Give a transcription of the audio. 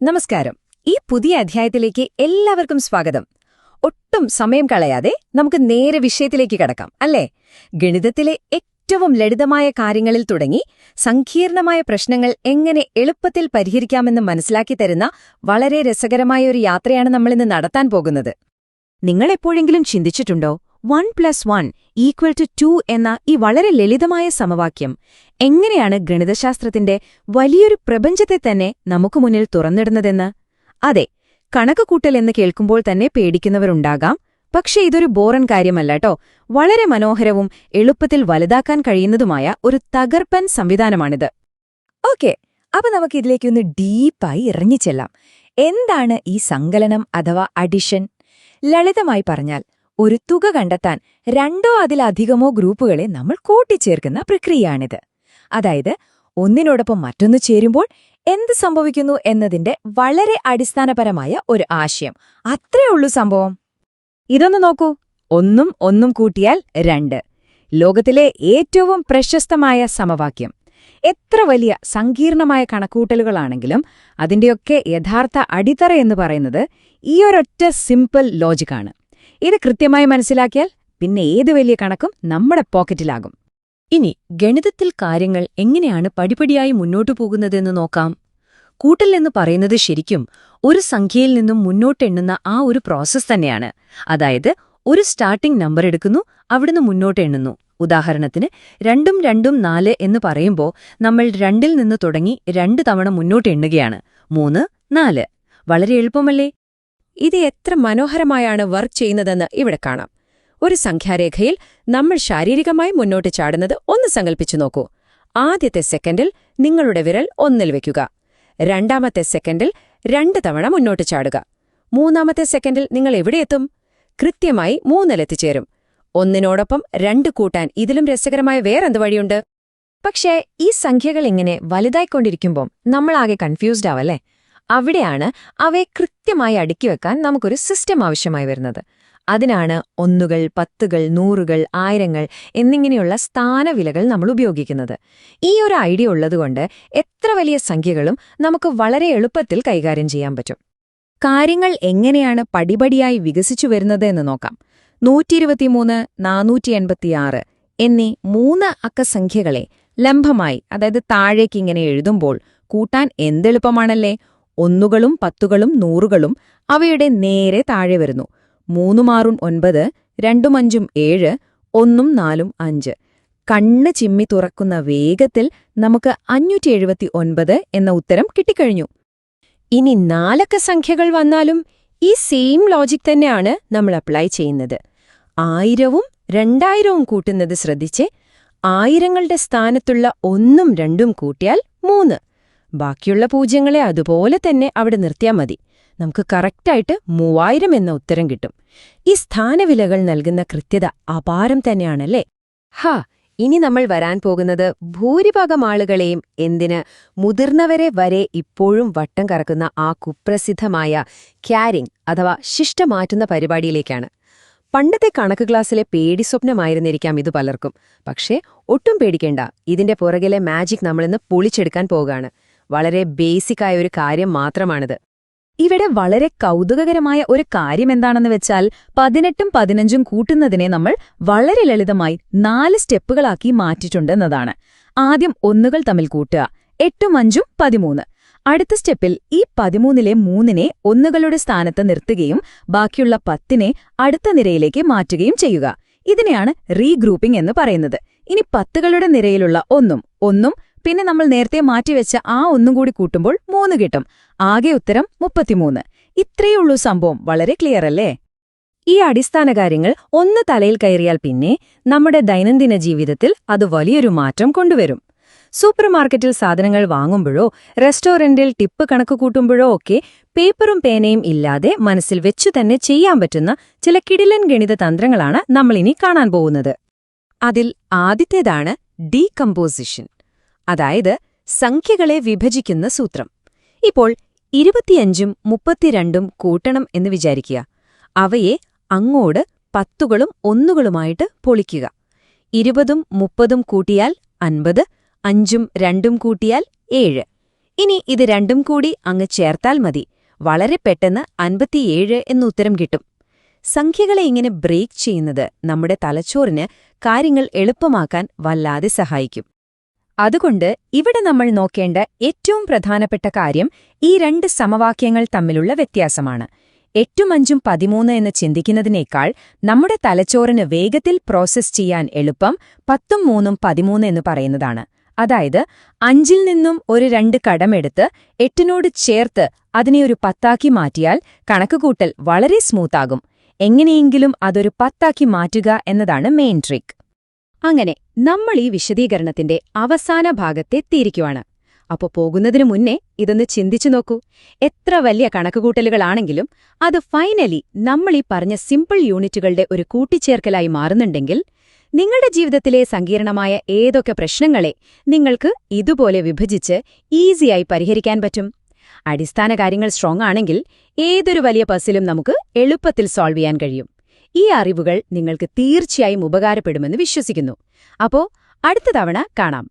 നമസ്കാരം. ഈ പുതിയ അധ്യായത്തിലേക്ക് എല്ലാവർക്കും സ്വാഗതം. ഒട്ടും സമയം കളയാതെ നമുക്ക് നേരെ വിഷയത്തിലേക്ക് കടക്കാം, അല്ലേ? ഗണിതത്തിലെ ഏറ്റവും ലളിതമായ കാര്യങ്ങളിൽ തുടങ്ങി സങ്കീർണമായ പ്രശ്നങ്ങൾ എങ്ങനെ എളുപ്പത്തിൽ പരിഹരിക്കാമെന്ന് മനസ്സിലാക്കി തരുന്ന വളരെ രസകരമായ ഒരു യാത്രയാണ് നമ്മളിന്ന് നടത്താൻ പോകുന്നത്. നിങ്ങളെപ്പോഴെങ്കിലും ചിന്തിച്ചിട്ടുണ്ടോ 1+1=2 എന്ന ഈ വളരെ ലളിതമായ സമവാക്യം എങ്ങനെയാണ് ഗണിതശാസ്ത്രത്തിന്റെ വലിയൊരു പ്രപഞ്ചത്തെ തന്നെ നമുക്ക് മുന്നിൽ തുറന്നിടുന്നതെന്ന്? അതെ, കണക്കുകൂട്ടൽ എന്ന് കേൾക്കുമ്പോൾ തന്നെ പേടിക്കുന്നവരുണ്ടാകാം. പക്ഷേ ഇതൊരു ബോറൻ കാര്യമല്ലട്ടോ. വളരെ മനോഹരവും എളുപ്പത്തിൽ വലുതാക്കാൻ കഴിയുന്നതുമായ ഒരു തകർപ്പൻ സംവിധാനമാണിത്. ഓക്കെ, അപ്പൊ നമുക്കിതിലേക്കൊന്ന് ഡീപ്പായി ഇറങ്ങിച്ചെല്ലാം. എന്താണ് ഈ സങ്കലനം അഥവാ അഡിഷൻ? ലളിതമായി പറഞ്ഞാൽ, ഒരു തുക കണ്ടെത്താൻ രണ്ടോ അതിലധികമോ ഗ്രൂപ്പുകളെ നമ്മൾ കൂട്ടിച്ചേർക്കുന്ന പ്രക്രിയയാണിത്. അതായത്, ഒന്നിനോടൊപ്പം മറ്റൊന്ന് ചേരുമ്പോൾ എന്ത് സംഭവിക്കുന്നു എന്നതിന്റെ വളരെ അടിസ്ഥാനപരമായ ഒരു ആശയം. അത്രേ ഉള്ളൂ സംഭവം. ഇതൊന്ന് നോക്കൂ. ഒന്നും കൂട്ടിയാൽ 2. ലോകത്തിലെ ഏറ്റവും പ്രശസ്തമായ സമവാക്യം. എത്ര വലിയ സങ്കീർണമായ കണക്കൂട്ടലുകളാണെങ്കിലും അതിന്റെയൊക്കെ യഥാർത്ഥ അടിത്തറ എന്ന് പറയുന്നത് ഈ ഒരൊറ്റ സിമ്പിൾ ലോജിക്കാണ്. ഇത് കൃത്യമായി മനസ്സിലാക്കിയാൽ പിന്നെ ഏത് വലിയ കണക്കും നമ്മുടെ പോക്കറ്റിലാകും. ഇനി ഗണിതത്തിൽ കാര്യങ്ങൾ എങ്ങനെയാണ് പടിപടിയായി മുന്നോട്ടു പോകുന്നതെന്ന് നോക്കാം. കൂട്ടൽ എന്ന് പറയുന്നത് ശരിക്കും ഒരു സംഖ്യയിൽ നിന്നും മുന്നോട്ടെണ്ണുന്ന ആ ഒരു പ്രോസസ്സ് തന്നെയാണ്. അതായത്, ഒരു സ്റ്റാർട്ടിംഗ് നമ്പർ എടുക്കുന്നു, അവിടുന്ന് മുന്നോട്ടെണ്ണുന്നു. ഉദാഹരണത്തിന് 2 2 4 എന്ന് പറയുമ്പോൾ നമ്മൾ 2ൽ നിന്ന് തുടങ്ങി 2 തവണ മുന്നോട്ടെണ്ണുകയാണ്. 3 4. വളരെ എളുപ്പമല്ലേ? ഇത് എത്ര മനോഹരമായാണ് വർക്ക് ചെയ്യുന്നതെന്ന് ഇവിടെ കാണാം. ഒരു സംഖ്യാരേഖയിൽ നമ്മൾ ശാരീരികമായി മുന്നോട്ട് ചാടുന്നത് ഒന്ന് സങ്കൽപ്പിച്ചു നോക്കൂ. ആദ്യത്തെ സെക്കൻഡിൽ നിങ്ങളുടെ വിരൽ 1ൽ വെക്കുക. രണ്ടാമത്തെ സെക്കൻഡിൽ 2 തവണ മുന്നോട്ട് ചാടുക. മൂന്നാമത്തെ സെക്കൻഡിൽ നിങ്ങൾ എവിടെയെത്തും? കൃത്യമായി 3-ലെത്തിച്ചേരും. 1നോടൊപ്പം 2 കൂട്ടാൻ ഇതിലും രസകരമായ വേറെന്ത് വഴിയുണ്ട്? പക്ഷേ ഈ സംഖ്യകൾ ഇങ്ങനെ വലുതായിക്കൊണ്ടിരിക്കുമ്പോൾ നമ്മളാകെ കൺഫ്യൂസ്ഡ് ആവല്ലേ? അവിടെയാണ് അവയെ കൃത്യമായി അടുക്കിവെക്കാൻ നമുക്കൊരു സിസ്റ്റം ആവശ്യമായി വരുന്നത്. അതിനാണ് 1കൾ, 10കൾ, 100കൾ, 1000ങ്ങൾ എന്നിങ്ങനെയുള്ള സ്ഥാനവിലകൾ നമ്മൾ ഉപയോഗിക്കുന്നത്. ഈ ഒരു ഐഡിയ ഉള്ളതുകൊണ്ട് എത്ര വലിയ സംഖ്യകളും നമുക്ക് വളരെ എളുപ്പത്തിൽ കൈകാര്യം ചെയ്യാൻ പറ്റും. കാര്യങ്ങൾ എങ്ങനെയാണ് പടിപടിയായി വികസിച്ചു വരുന്നത് എന്ന് നോക്കാം. 123, 486 എന്നീ 3 അക്കസംഖ്യകളെ ലംബമായി, അതായത് താഴേക്കിങ്ങനെ എഴുതുമ്പോൾ കൂട്ടാൻ എന്തെളുപ്പമാണല്ലേ? 1കളും 10കളും 100കളും അവയുടെ നേരെ താഴെ വരുന്നു. 3 6 9, 2 5 7, 1 4 5. കണ്ണ് ചിമ്മി തുറക്കുന്ന വേഗത്തിൽ നമുക്ക് 579 എന്ന ഉത്തരം കിട്ടിക്കഴിഞ്ഞു. ഇനി 4 അക്ക സംഖ്യകൾ വന്നാലും ഈ സെയിം ലോജിക് തന്നെയാണ് നമ്മൾ അപ്ലൈ ചെയ്യുന്നത്. 1000ഉം 2000ഉം കൂട്ടുന്നത് ശ്രദ്ധിച്ചേ. 1000ങ്ങളുടെ സ്ഥാനത്തുള്ള 1ഉം 2ഉം കൂട്ടിയാൽ 3. ബാക്കിയുള്ള പൂജ്യങ്ങളെ അതുപോലെ തന്നെ അവിടെ നിർത്തിയാൽ മതി. നമുക്ക് കറക്റ്റായിട്ട് 3000 എന്ന ഉത്തരം കിട്ടും. ഈ സ്ഥാനവിലകൾ നൽകുന്ന കൃത്യത അപാരം തന്നെയാണല്ലേ? ഇനി നമ്മൾ വരാൻ പോകുന്നത് ഭൂരിഭാഗം ആളുകളെയും, എന്തിന് മുതിർന്നവരെ വരെ ഇപ്പോഴും വട്ടം കറക്കുന്ന ആ കുപ്രസിദ്ധമായ ക്യാരിങ് അഥവാ ശിഷ്ട മാറ്റുന്ന പരിപാടിയിലേക്കാണ്. പണ്ടത്തെ കണക്ക് ക്ലാസ്സിലെ പേടിസ്വപ്നമായിരുന്നിരിക്കാം ഇത് പലർക്കും. പക്ഷേ ഒട്ടും പേടിക്കേണ്ട, ഇതിന്റെ പുറകിലെ മാജിക് നമ്മളിന്ന് പൊളിച്ചെടുക്കാൻ പോകുകയാണ്. വളരെ ബേസിക്കായ ഒരു കാര്യം മാത്രമാണിത്. ഇവിടെ വളരെ കൗതുകകരമായ ഒരു കാര്യം എന്താണെന്ന് വെച്ചാൽ 18ഉം 15ഉം കൂട്ടുന്നതിനെ നമ്മൾ വളരെ ലളിതമായി 4 സ്റ്റെപ്പുകളാക്കി മാറ്റിയിട്ടുണ്ടെന്നതാണ്. ആദ്യം 1കൾ തമ്മിൽ കൂട്ടുക. 8ഉം 5ഉം 13. അടുത്ത സ്റ്റെപ്പിൽ ഈ 13ലെ 3നെ 1കളുടെ സ്ഥാനത്ത് നിർത്തുകയും ബാക്കിയുള്ള 10നെ അടുത്ത നിരയിലേക്ക് മാറ്റുകയും ചെയ്യുക. ഇതിനെയാണ് റീഗ്രൂപ്പിംഗ് എന്ന് പറയുന്നത്. ഇനി 10കളുടെ നിരയിലുള്ള 1ഉം പിന്നെ നമ്മൾ നേരത്തെ മാറ്റിവെച്ച ആ 1 കൂടി കൂട്ടുമ്പോൾ 3 കിട്ടും. ആകെ ഉത്തരം 33. ഇത്രയുള്ളൂ സംഭവം. വളരെ ക്ലിയർ അല്ലേ? ഈ അടിസ്ഥാന കാര്യങ്ങൾ ഒന്ന് തലയിൽ കയറിയാൽ പിന്നെ നമ്മുടെ ദൈനംദിന ജീവിതത്തിൽ അത് വലിയൊരു മാറ്റം കൊണ്ടുവരും. സൂപ്പർമാർക്കറ്റിൽ സാധനങ്ങൾ വാങ്ങുമ്പോഴോ റെസ്റ്റോറന്റിൽ ടിപ്പ് കണക്ക് കൂട്ടുമ്പോഴോ ഒക്കെ പേപ്പറും പേനയും ഇല്ലാതെ മനസ്സിൽ വെച്ചു തന്നെ ചെയ്യാൻ പറ്റുന്ന ചില കിടിലൻ ഗണിത തന്ത്രങ്ങളാണ് നമ്മളിനി കാണാൻ പോകുന്നത്. അതിൽ ആദ്യത്തേതാണ് ഡീകമ്പോസിഷൻ, അതായത് സംഖ്യകളെ വിഭജിക്കുന്ന സൂത്രം. ഇപ്പോൾ 25ഉം 32ഉം കൂട്ടണം എന്ന് വിചാരിക്കുക. അവയെ അങ്ങോട്ട് 10കളും 1കളുമായിട്ട് പൊളിക്കുക. 20ഉം 30ഉം കൂട്ടിയാൽ 50, 5ഉം 2ഉം കൂട്ടിയാൽ 7. ഇനി ഇത് രണ്ടും കൂടി അങ്ങ് ചേർത്താൽ മതി, വളരെ പെട്ടെന്ന് 57 എന്ന് ഉത്തരം കിട്ടും. സംഖ്യകളെ ഇങ്ങനെ ബ്രേക്ക് ചെയ്യുന്നത് നമ്മുടെ തലച്ചോറിന് കാര്യങ്ങൾ എളുപ്പമാക്കാൻ വല്ലാതെ സഹായിക്കും. അതുകൊണ്ട് ഇവിടെ നമ്മൾ നോക്കേണ്ട ഏറ്റവും പ്രധാനപ്പെട്ട കാര്യം ഈ രണ്ട് സമവാക്യങ്ങൾ തമ്മിലുള്ള വ്യത്യാസമാണ്. 8ഉം 5ഉം 13 എന്ന് ചിന്തിക്കുന്നതിനേക്കാൾ നമ്മുടെ തലച്ചോറിന് വേഗത്തിൽ പ്രോസസ്സ് ചെയ്യാൻ എളുപ്പം 10ഉം 3ഉം 13 എന്ന് പറയുന്നതാണ്. അതായത് 5ൽ നിന്നും ഒരു 2 കടമെടുത്ത് 8നോട് ചേർത്ത് അതിനെ ഒരു 10ആക്കി മാറ്റിയാൽ കണക്കുകൂട്ടൽ വളരെ സ്മൂത്താകും. എങ്ങനെയെങ്കിലും അതൊരു 10ആക്കി മാറ്റുക എന്നതാണ് മെയിൻ ട്രിക്ക്. അങ്ങനെ നമ്മൾ ഈ വിശദീകരണത്തിന്റെ അവസാന ഭാഗത്തെത്തിയിരിക്കുവാണ്. അപ്പോ പോകുന്നതിനു മുന്നേ ഇതൊന്ന് ചിന്തിച്ചു നോക്കൂ. എത്ര വലിയ കണക്കുകൂട്ടലുകളാണെങ്കിലും അത് ഫൈനലി നമ്മൾ ഈ പറഞ്ഞ സിമ്പിൾ യൂണിറ്റുകളുടെ ഒരു കൂട്ടിച്ചേർക്കലായി മാറുന്നുണ്ടെങ്കിൽ നിങ്ങളുടെ ജീവിതത്തിലെ സങ്കീർണമായ ഏതൊക്കെ പ്രശ്നങ്ങളെ നിങ്ങൾക്ക് ഇതുപോലെ വിഭജിച്ച് ഈസിയായി പരിഹരിക്കാൻ പറ്റും. അടിസ്ഥാന കാര്യങ്ങൾ സ്ട്രോങ് ആണെങ്കിൽ ഏതൊരു വലിയ പസിലും നമുക്ക് എളുപ്പത്തിൽ സോൾവ് ചെയ്യാൻ കഴിയും. ഈ അറിവുകൾ നിങ്ങൾക്ക് തീർച്ചയായും ഉപകാരപ്പെടുമെന്ന് വിശ്വസിക്കുന്നു. അപ്പോ അടുത്ത തവണ കാണാം.